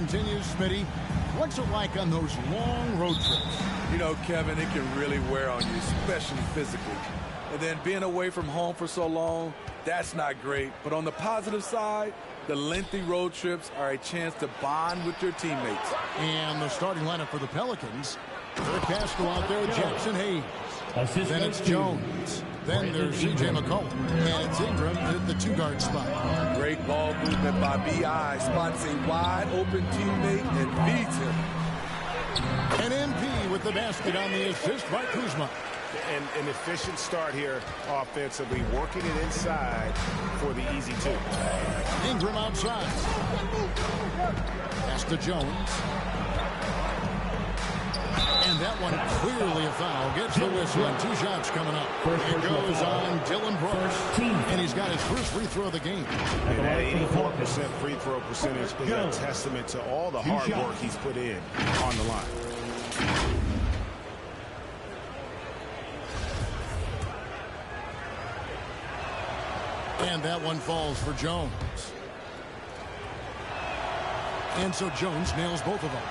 continues, Smitty. What's it like on those long road trips? You know, Kevin, it can really wear on you, especially physically. And then being away from home for so long, that's not great. But on the positive side, the lengthy road trips are a chance to bond with your teammates. And the starting lineup for the Pelicans. Eric Pascal out there with Jackson Hayes. Then it's Jones. Then there's C.J. McCollum. And it's Ingram at the two-guard spot. Great ball movement by B.I. Spots a wide-open teammate and feeds him. And MP with the basket on the assist by Kuzma. And an efficient start here offensively, working it inside for the easy two. Ingram outside. Pass to Jones. And that one clearly a foul. Gets the whistle and 2 shots coming up. It goes on Dylan Brooks. And he's got his first free throw of the game. And that 84% free throw percentage is a testament to all the hard work he's put in on the line. And that one falls for Jones. And so Jones nails both of them.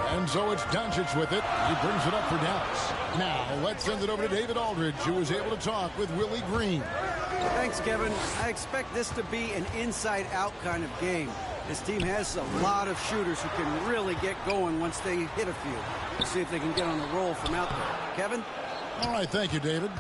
And so it's Doncic with it. He brings it up for Dallas. Now let's send it over to David Aldridge, who was able to talk with Willie Green. Thanks, Kevin. I expect this to be an inside-out kind of game. This team has a lot of shooters who can really get going once they hit a few. We'll see if they can get on the roll from out there. Kevin? All right, thank you, David.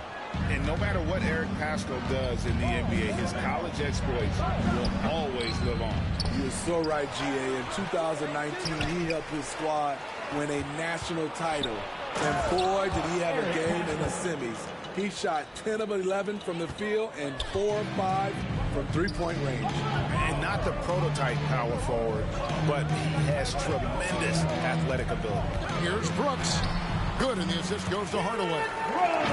And no matter what Eric Pascal does in the NBA, his college exploits will always live on. You're so right, GA. In 2019, he helped his squad win a national title. And boy, did he have a game in the semis. He shot 10 of 11 from the field and 4 of 5 from three-point range. And not the prototype power forward, but he has tremendous athletic ability. Here's Brooks. Good, and the assist goes to Hardaway.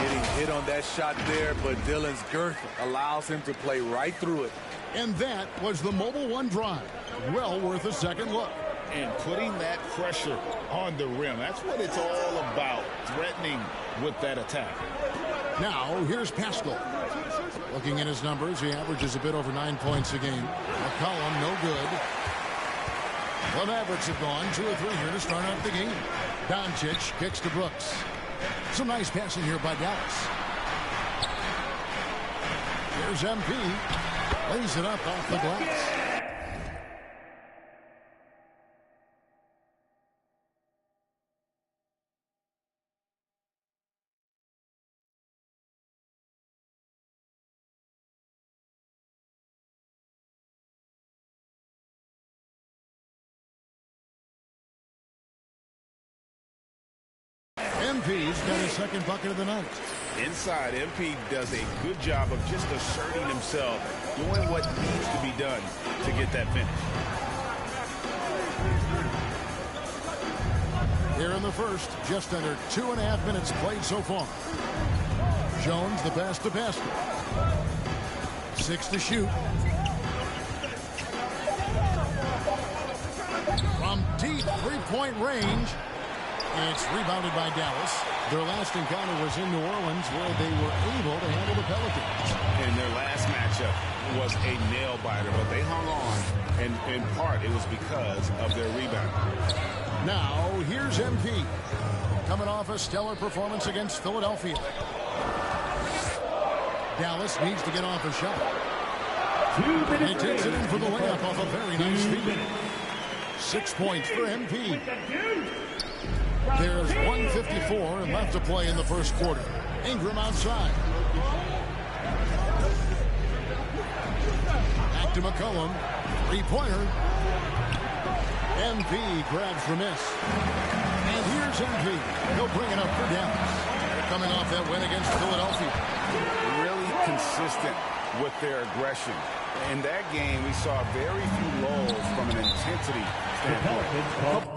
Getting hit on that shot there, but Dylan's girth allows him to play right through it. And that was the Mobile One drive. Well worth a second look. And putting that pressure on the rim, that's what it's all about, threatening with that attack. Now, here's Pascal. Looking at his numbers, he averages a bit over 9 points a game. McCollum, no good. The Mavericks have gone 2 or 3 here to start out the game. Doncic kicks to Brooks. Some nice passing here by Dallas. Here's MP. Lays it up off the glass. MP's got his second bucket of the night. Inside, MP does a good job of just asserting himself, doing what needs to be done to get that finish. Here in the first, just under 2.5 minutes played so far. Jones, the pass to Pascal. 6 to shoot. From deep three-point range. It's rebounded by Dallas. Their last encounter was in New Orleans, where they were able to handle the Pelicans. And their last matchup was a nail-biter, but they hung on, and in part it was because of their rebound. Now, here's MP. Coming off a stellar performance against Philadelphia. Dallas needs to get off a shot. And he takes it in for the layup off a very nice feed. 6 points for MP. There's 1:54 left to play in the first quarter. Ingram outside. Back to McCollum. Three-pointer. MP grabs for miss. And here's MP. He'll bring it up for Dallas. They're coming off that win against Philadelphia. Really consistent with their aggression. In that game, we saw very few lulls from an intensity standpoint.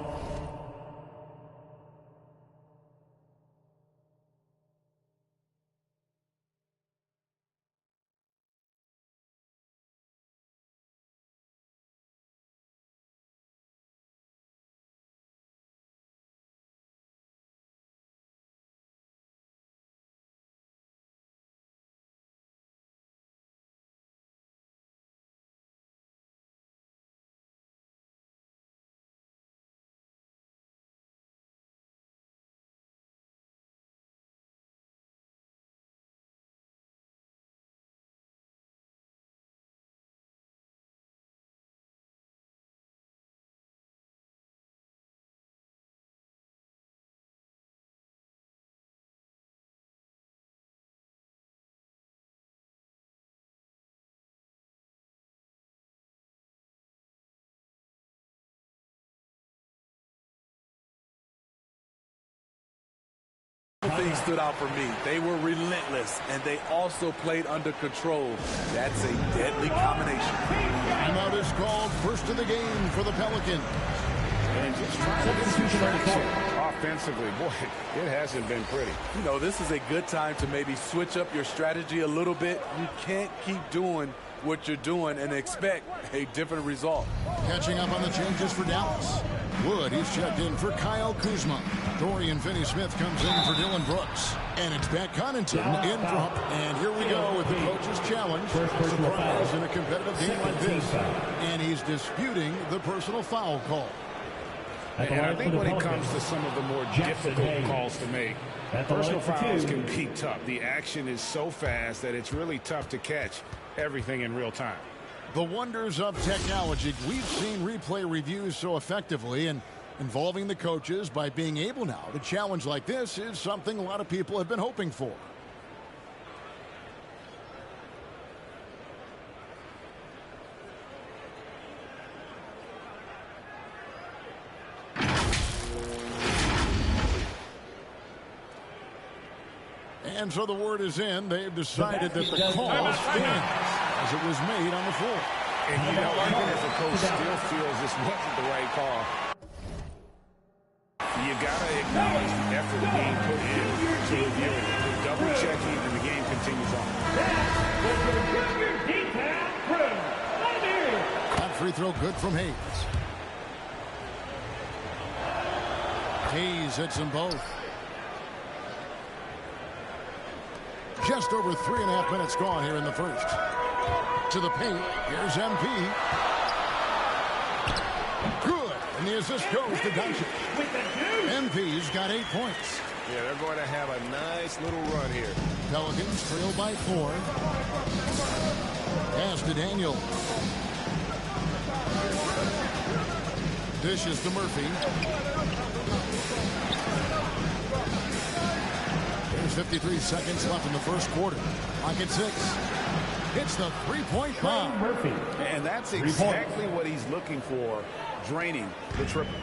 things stood out for me. They were relentless, and they also played under control. That's a deadly combination. Timeout is called, first of the game for the Pelicans. And just trying to get some traction offensively. Boy, it hasn't been pretty. You know, this is a good time to maybe switch up your strategy a little bit. You can't keep doing what you're doing and expect a different result. Catching up on the changes for Dallas. Wood, he's checked in for Kyle Kuzma. Dorian Finney-Smith comes in for Dylan Brooks. And it's Pat Connaughton in front. And here we go with the coach's challenge. Surprise in a competitive game like this. And he's disputing the personal foul call. And I think when it comes to some of the more difficult calls to make, personal fouls can be tough. The action is so fast that it's really tough to catch everything in real time. The wonders of technology. We've seen replay reviews so effectively, and involving the coaches by being able now to challenge like this is something a lot of people have been hoping for. And so the word is in. They've decided that the call stands as it was made on the floor. And you know, even if the coach still feels this wasn't the right call, you got to acknowledge the effort being put in to review it. The double checking, and the game continues on. That free throw good from Hayes. Hayes hits them both. Just over 3.5 minutes gone here in the first. To the paint. Here's MP. Good. And the assist goes to Doncic. MP's got 8 points. Yeah, they're going to have a nice little run here. Pelicans trail by 4. Pass to Daniel. Dishes to Murphy. There's 53 seconds left in the first quarter. Clock at 6. Hits the three-point bomb. Murphy. And that's exactly what he's looking for, draining the triple.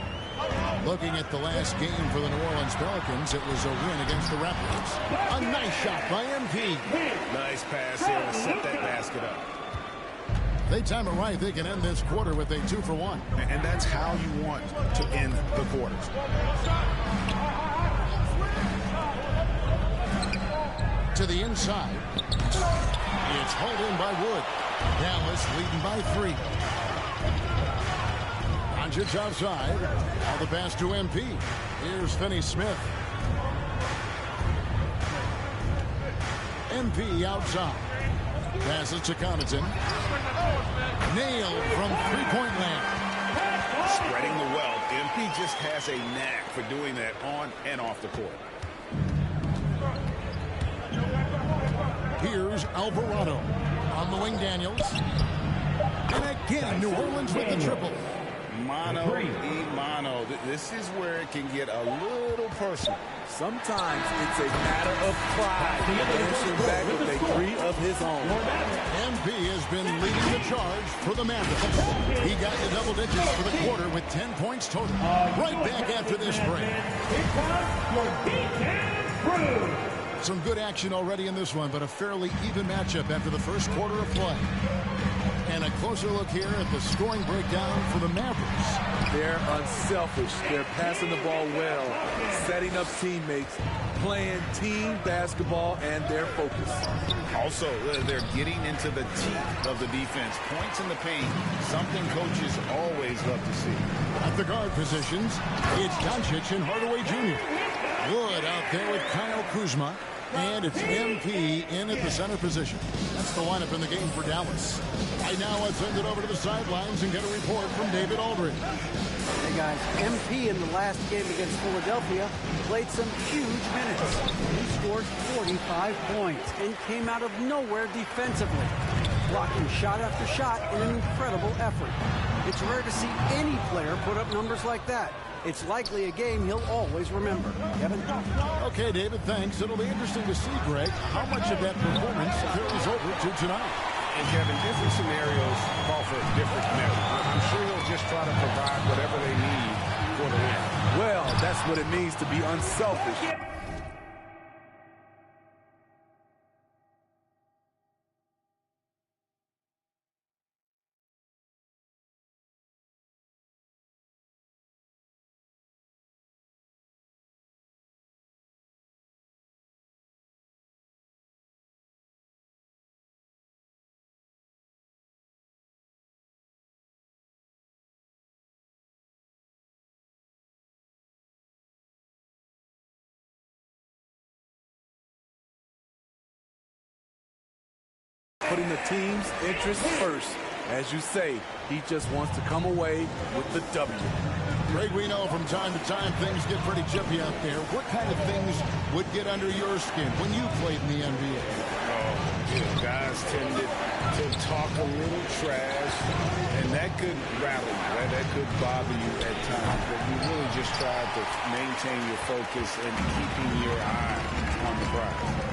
Looking at the last game for the New Orleans Pelicans, it was a win against the Raptors. A nice shot by MP. Nice pass here to set that basket up. They time it right. They can end this quarter with a 2 for 1. And that's how you want to end the quarters. To the inside. It's hauled in by Wood. Dallas leading by 3. Doncic outside. All the pass to MP. Here's Finney-Smith. MP outside. Passes to Connaughton. Nailed from three-point land. Spreading the wealth. MP just has a knack for doing that on and off the court. Here's Alvarado. On the wing, Daniels. And again, New Orleans with the triple. Mano. This is where it can get a little personal. Sometimes it's a matter of pride. Answering back with a 3 of his own. MP has been leading the charge for the Mavericks. He got to double digits for the quarter with 10 points total. Right back after this break. Some good action already in this one, but a fairly even matchup after the first quarter of play. And a closer look here at the scoring breakdown for the Mavericks. They're unselfish. They're passing the ball well, setting up teammates, playing team basketball, and they're focused. Also, they're getting into the teeth of the defense. Points in the paint, something coaches always love to see. At the guard positions, it's Doncic and Hardaway Jr. Wood out there with Kyle Kuzma. And it's MP in at the center position. That's the lineup in the game for Dallas. Right now, let's send it over to the sidelines and get a report from David Aldridge. Hey, guys, MP in the last game against Philadelphia played some huge minutes. He scored 45 points and came out of nowhere defensively, blocking shot after shot in an incredible effort. It's rare to see any player put up numbers like that. It's likely a game he'll always remember. Kevin? Okay, David, thanks. It'll be interesting to see, Greg, how much of that performance carries over to tonight. And, Kevin, different scenarios call for different measures. I'm sure he'll just try to provide whatever they need for the win. Well, that's what it means to be unselfish. putting the team's interests first. As you say, he just wants to come away with the W. Greg, we know from time to time things get pretty chippy out there. What kind of things would get under your skin when you played in the NBA? Guys tended to talk a little trash, and that could rattle you. That could bother you at times. But you really just try to maintain your focus and keeping your eye on the prize.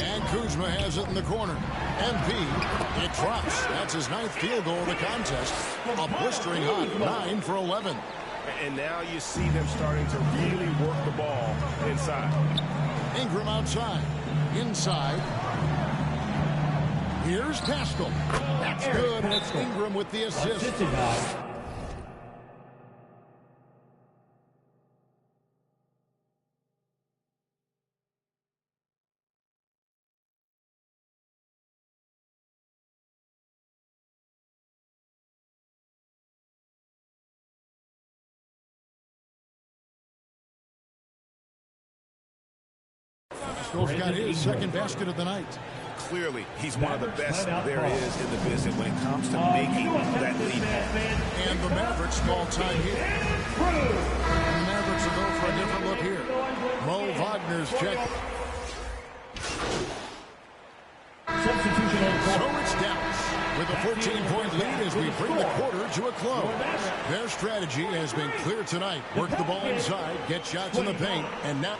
And Kuzma has it in the corner. MP, it drops. That's his 9th field goal of the contest. A blistering hot 9 for 11. And now you see them starting to really work the ball inside. Ingram outside. Inside. Here's Pascal. That's good. It's Ingram with the assist. Pascal's got his second basket of the night. Clearly, he's one of the best there is in the business when it comes to making that lead ball. And the Mavericks call time here. And the Mavericks will go for a different look here. Mo Wagner's check. So it's Dallas with a 14-point lead as we bring the quarter to a close. Their strategy has been clear tonight. Work the ball inside, get shots in the paint, and now...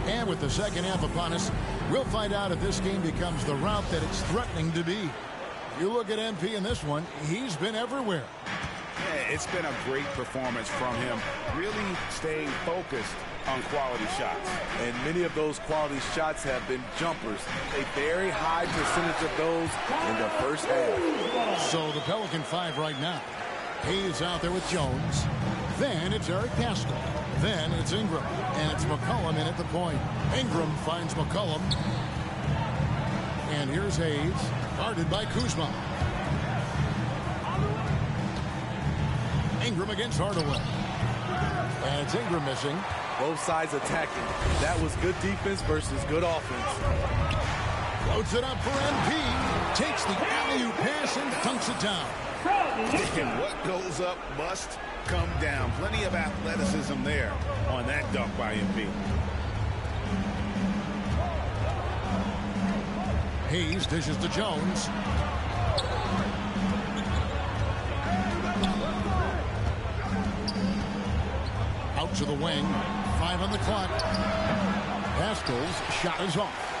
And with the second half upon us, we'll find out if this game becomes the route that it's threatening to be. You look at MP in this one, he's been everywhere. Yeah, it's been a great performance from him, really staying focused on quality shots. And many of those quality shots have been jumpers. A very high percentage of those in the first half. So the Pelican 5 right now. Hayes out there with Jones. Then it's Eric Pascal. Then it's Ingram. And it's McCollum in at the point. Ingram finds McCollum. And here's Hayes. Guarded by Kuzma. Ingram against Hardaway. And it's Ingram missing. Both sides attacking. That was good defense versus good offense. Loads it up for MP. Takes the alley-oop pass and dunks it down. And what goes up must come down. Plenty of athleticism there on that dunk by MP. Hayes dishes to Jones. Out to the wing. 5 on the clock. Pascal's shot is off.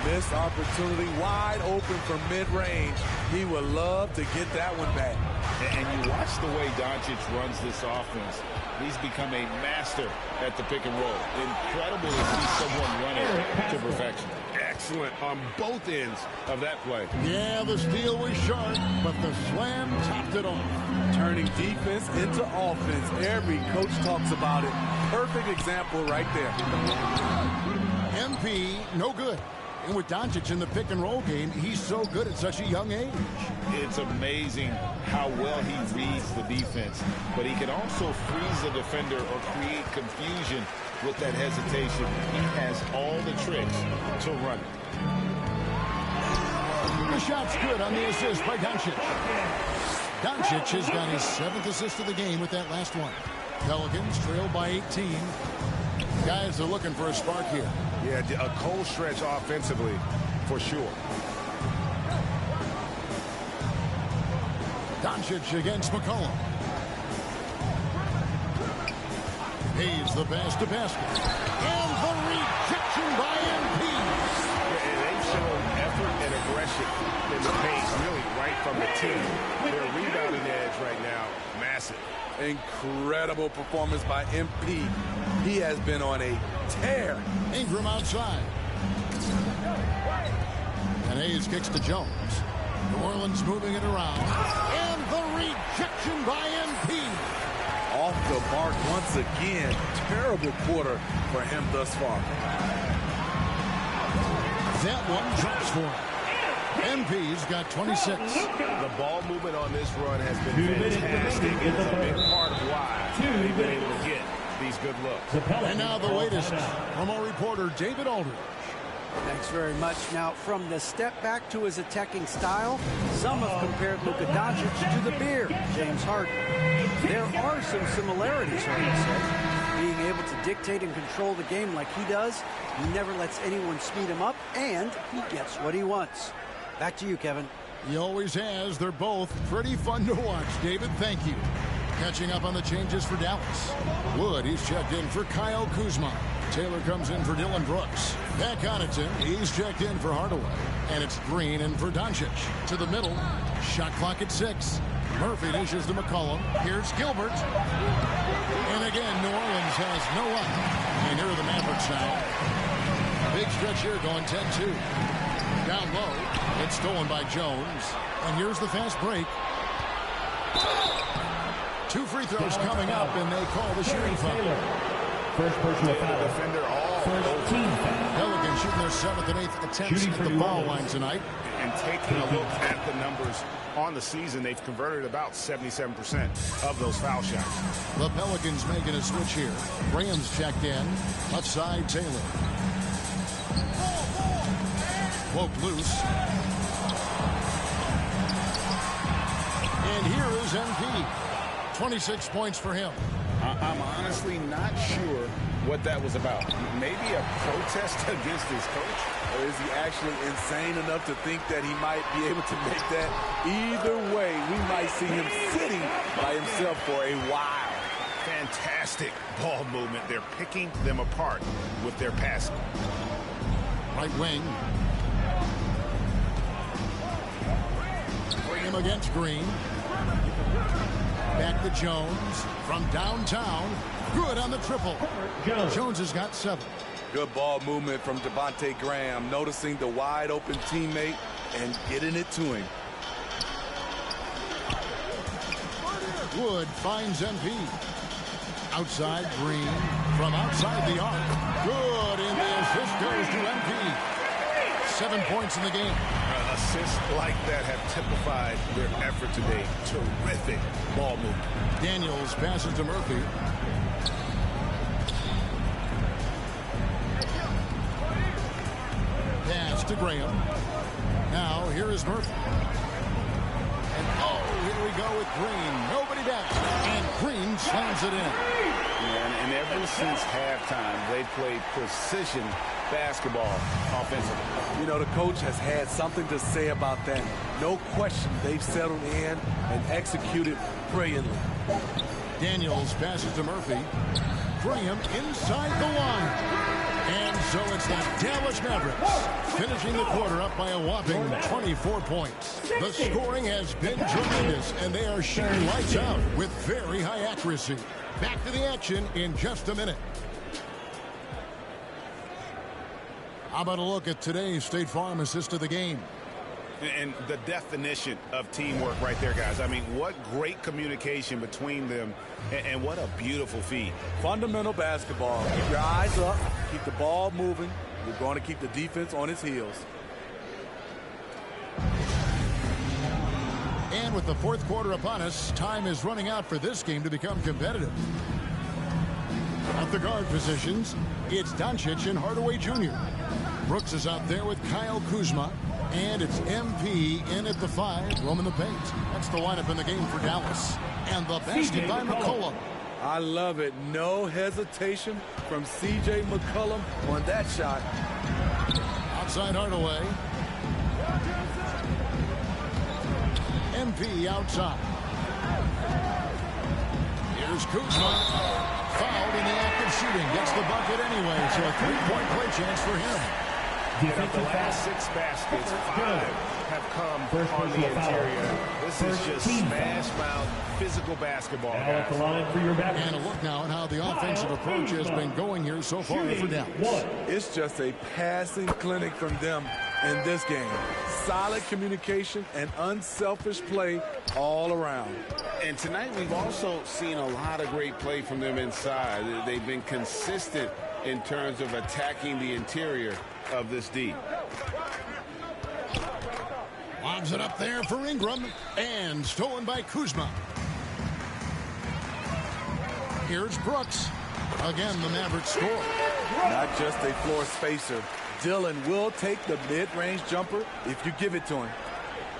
Missed opportunity, wide open from mid-range. He would love to get that one back. And you watch the way Doncic runs this offense. He's become a master at the pick and roll. Incredible to see someone run it to perfection. Excellent on both ends of that play. Yeah, the steal was sharp, but the slam topped it off. Turning defense into offense. Every coach talks about it. Perfect example right there. MP, no good. And with Doncic in the pick-and-roll game, he's so good at such a young age. It's amazing how well he reads the defense, but he can also freeze the defender or create confusion with that hesitation. He has all the tricks to run it. The shot's good on the assist by Doncic. Doncic has got his 7th assist of the game with that last one. Pelicans trail by 18. Guys are looking for a spark here. Yeah, a cold stretch offensively, for sure. Doncic against McCollum. Hayes the pass to basket. And the rejection by MP. Yeah, they've shown effort and aggression in the paint, really right from the team. Their rebounding edge right now, massive. Incredible performance by MP. He has been on a tear. Ingram outside. And Hayes kicks to Jones. New Orleans moving it around. And the rejection by MP. Off the mark once again. Terrible quarter for him thus far. That one drops for him. MP's got 26. The ball movement on this run has been fantastic. It's a big part of why they've been able to get these good looks. And now the latest from our reporter, David Aldridge. Thanks very much. Now, from the step back to his attacking style, some have compared Luka Doncic to the Bear, James Harden. There are some similarities, Harden said. Being able to dictate and control the game like he does, he never lets anyone speed him up, and he gets what he wants. Back to you, Kevin. He always has. They're both pretty fun to watch. David, thank you. Catching up on the changes for Dallas. Wood, he's checked in for Kyle Kuzma. Taylor comes in for Dylan Brooks. Back Connaughton, he's checked in for Hardaway. And it's Green in for Doncic. To the middle, shot clock at 6. Murphy dishes to McCollum. Here's Gilbert. And again, New Orleans has no up. And here are the Mavericks now. Big stretch here going 10-2. Down low, it's stolen by Jones. And here's the fast break. 2 free throws coming up, and they call the shooting foul. First personal foul. Defender all First team foul. Pelicans shooting their 7th and 8th attempts at the foul line tonight. And taking a look at the numbers on the season, they've converted about 77% of those foul shots. The Pelicans making a switch here. Graham's checked in. Left side, Taylor. Woke loose. And here is MP. 26 points for him. I'm honestly not sure what that was about. Maybe a protest against his coach? Or is he actually insane enough to think that he might be able to make that? Either way, we might see him sitting by himself for a while. Fantastic ball movement. They're picking them apart with their passing. Right wing. Graham against Green. Back to Jones from downtown. Good on the triple. Jones has got 7. Good ball movement from Devontae Graham, noticing the wide open teammate and getting it to him. Wood finds MP. Outside Green from outside the arc. Good, and the assist goes to MP. 7 points in the game. Assists like that have typified their effort today. Terrific ball movement. Daniels passes to Murphy. Pass to Graham. Now here is Murphy. And here we go with Green. Nobody back. And Green slams it in. And ever since halftime, they played precision basketball offensively. You know, the coach has had something to say about that. No question, they've settled in and executed brilliantly. Daniels passes to Murphy. Graham inside the line. And so it's the Dallas Mavericks finishing the quarter up by a whopping 24 points. The scoring has been tremendous, and they are shooting lights out with very high accuracy. Back to the action in just a minute. How about a look at today's State Farm assist of the game? And the definition of teamwork right there, guys. I mean, what great communication between them, and what a beautiful feed. Fundamental basketball. Keep your eyes up. Keep the ball moving. We're going to keep the defense on its heels. And with the fourth quarter upon us, time is running out for this game to become competitive. At the guard positions, it's Doncic and Hardaway Jr. Brooks is out there with Kyle Kuzma. And it's MP in at the 5, roaming the paint. That's the lineup in the game for Dallas. And the basket by McCollum. I love it. No hesitation from C.J. McCollum on that shot. Outside Hardaway. MP outside. Here's Kuzma. Fouled in the act of shooting. Gets the bucket anyway, so a 3-point play chance for him. The last 6 baskets, 5 have come on the interior. This is just smash mouth, physical basketball. At the line for your back. And a look now at how the offensive approach has been going here so far for Dallas. It's just a passing clinic from them in this game. Solid communication and unselfish play all around. And tonight we've also seen a lot of great play from them inside. They've been consistent in terms of attacking the interior of this D. Lobs it up there for Ingram, and stolen by Kuzma. Here's Brooks. Again, the Mavericks score. Not just a floor spacer. Dillon will take the mid-range jumper if you give it to him.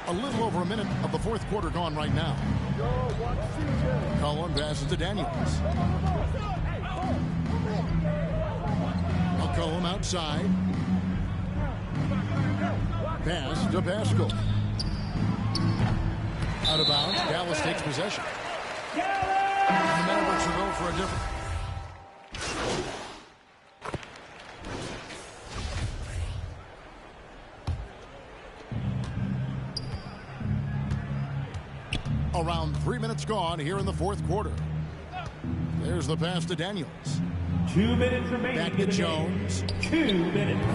A little over a minute of the fourth quarter gone right now. Cullen passes to Daniels. McCollum outside. Pass to Pascal. Out of bounds. Dallas takes possession. And the Mavericks will go for a different. Around 3 minutes gone here in the fourth quarter. There's the pass to Daniels. 2 minutes remaining. Back to Jones. 2 minutes.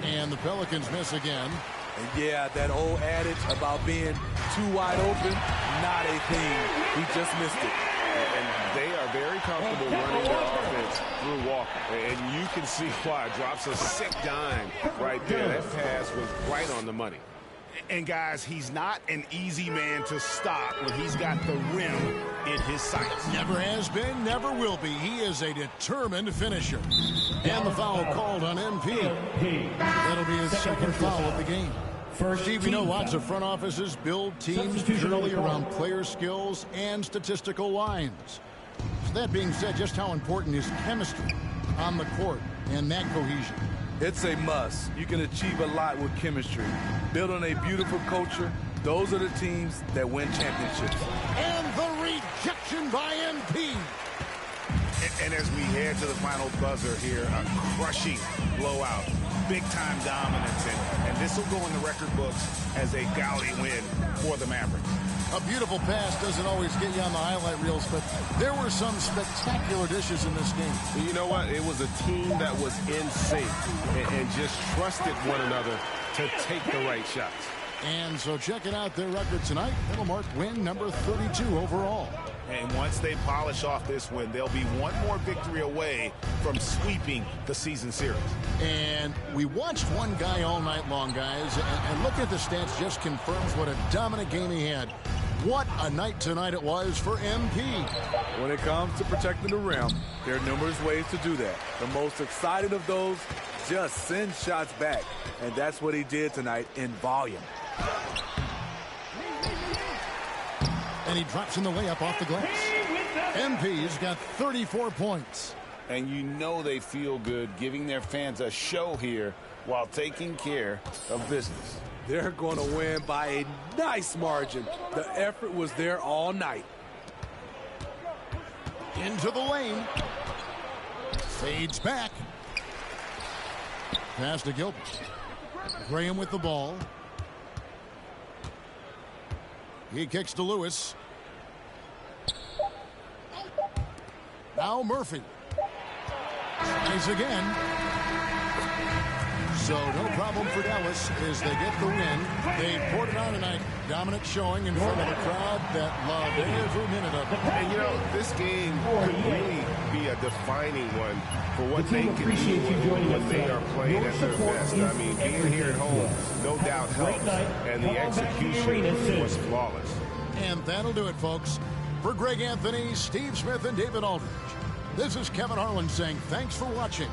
And the Pelicans miss again. And yeah, that old adage about being too wide open, not a thing. He just missed it. And they are very comfortable running their offense through Walker. And you can see why. Drops a sick dime right there. That pass was right on the money. And, guys, he's not an easy man to stop when he's got the rim in his sights. Never has been, never will be. He is a determined finisher. And the foul called on MP. That'll be his second foul of the game. Steve, you know lots of front offices build teams purely around player skills and statistical lines. So that being said, just how important is chemistry on the court and that cohesion? It's a must. You can achieve a lot with chemistry. Build on a beautiful culture. Those are the teams that win championships. And the rejection by MP. And as we head to the final buzzer here, a crushing blowout, big-time dominance, and this will go in the record books as a gaudy win for the Mavericks. A beautiful pass doesn't always get you on the highlight reels, but there were some spectacular dishes in this game. You know what? It was a team that was in sync and just trusted one another to take the right shots. And so checking out their record tonight, it'll mark win number 32 overall. And once they polish off this win, they'll be one more victory away from sweeping the season series. And we watched one guy all night long, guys, and look at the stats just confirms what a dominant game he had. What a night tonight it was for MP. When it comes to protecting the rim, there are numerous ways to do that. The most exciting of those, just send shots back. And that's what he did tonight in volume. And he drops in the layup off the glass. MP's got 34 points. And you know they feel good giving their fans a show here while taking care of business. They're going to win by a nice margin. The effort was there all night. Into the lane. Fades back. Pass to Gilbert. Graham with the ball. He kicks to Lewis. Now Murphy. Tries again. So no problem for Dallas as they get the win. They poured it on tonight. Dominant showing in front of a crowd that loved every minute of it. And you know, this game could really be a defining one for what they can do when they are playing at their best. I mean, being here at home no doubt helps, and the execution was flawless. And that'll do it, folks. For Greg Anthony, Steve Smith, and David Aldridge, this is Kevin Harlan saying thanks for watching.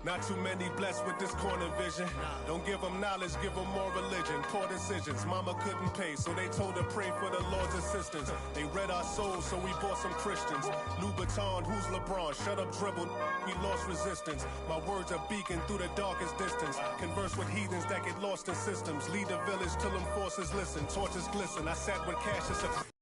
Not too many blessed with this corner vision. Don't give them knowledge, give them more religion. Poor decisions, mama couldn't pay, so they told her pray for the Lord's assistance. They read our souls, so we bought some Christians. Louboutin, who's LeBron? Shut up, dribble. We lost resistance. My words are beacon through the darkest distance. Converse with heathens that get lost in systems. Lead the village till them forces listen. Torches glisten. I sat with Cassius.